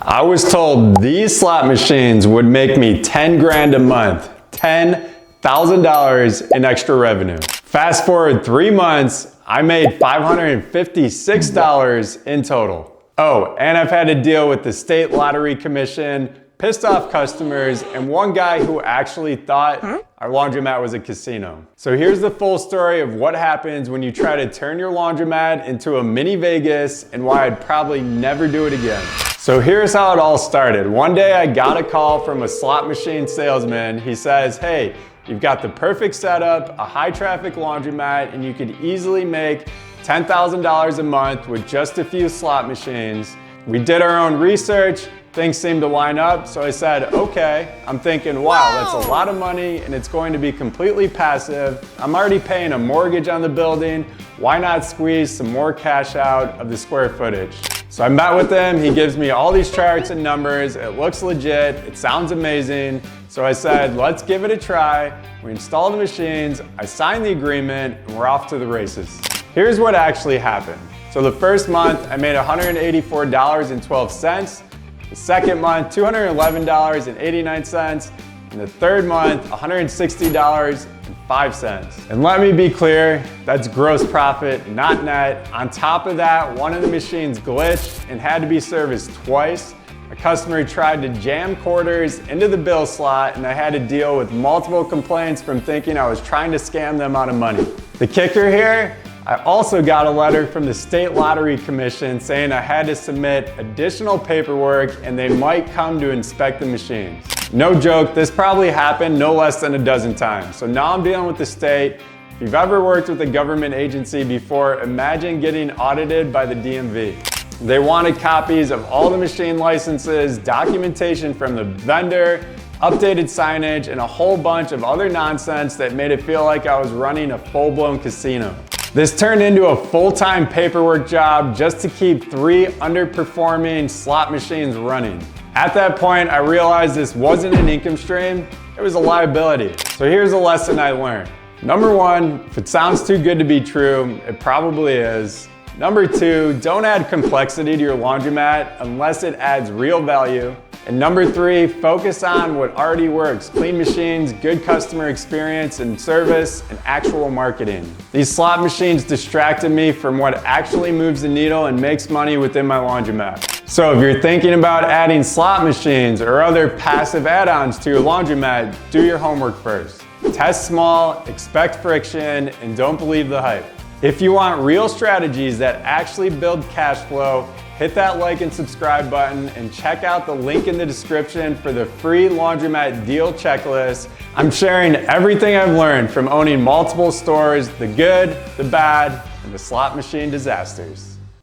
I was told these slot machines would make me 10 grand a month, $10,000 in extra revenue. Fast forward 3 months, I made $556 in total. Oh, and I've had to deal with the state lottery commission, pissed off customers, and one guy who actually thought our laundromat was a casino. So here's the full story of what happens when you try to turn your laundromat into a mini Vegas and why I'd probably never do it again. So here's how it all started. One day I got a call from a slot machine salesman. He says, hey, you've got the perfect setup, a high traffic laundromat, and you could easily make $10,000 a month with just a few slot machines. We did our own research. Things seemed to line up, so I said, okay. I'm thinking, wow, that's a lot of money and it's going to be completely passive. I'm already paying a mortgage on the building. Why not squeeze some more cash out of the square footage? So I met with him. He gives me all these charts and numbers. It looks legit. It sounds amazing. So I said, let's give it a try. We installed the machines. I signed the agreement and we're off to the races. Here's what actually happened. So the first month I made $184.12. The second month, $211.89, and the third month, $160.05. And let me be clear, that's gross profit, not net. On top of that, one of the machines glitched and had to be serviced twice. A customer tried to jam quarters into the bill slot, and I had to deal with multiple complaints from thinking I was trying to scam them out of money. The kicker here, I also got a letter from the State Lottery Commission saying I had to submit additional paperwork and they might come to inspect the machines. No joke, this probably happened no less than a dozen times. So now I'm dealing with the state. If you've ever worked with a government agency before, imagine getting audited by the DMV. They wanted copies of all the machine licenses, documentation from the vendor, updated signage, and a whole bunch of other nonsense that made it feel like I was running a full-blown casino. This turned into a full-time paperwork job just to keep 3 underperforming slot machines running. At that point, I realized this wasn't an income stream, it was a liability. So here's a lesson I learned. Number 1, if it sounds too good to be true, it probably is. Number 2, don't add complexity to your laundromat unless it adds real value. And number 3, focus on what already works. Clean machines, good customer experience and service, and actual marketing. These slot machines distracted me from what actually moves the needle and makes money within my laundromat. So if you're thinking about adding slot machines or other passive add-ons to your laundromat, do your homework first. Test small, expect friction, and don't believe the hype. If you want real strategies that actually build cash flow, hit that like and subscribe button and check out the link in the description for the free laundromat deal checklist. I'm sharing everything I've learned from owning multiple stores, the good, the bad, and the slot machine disasters.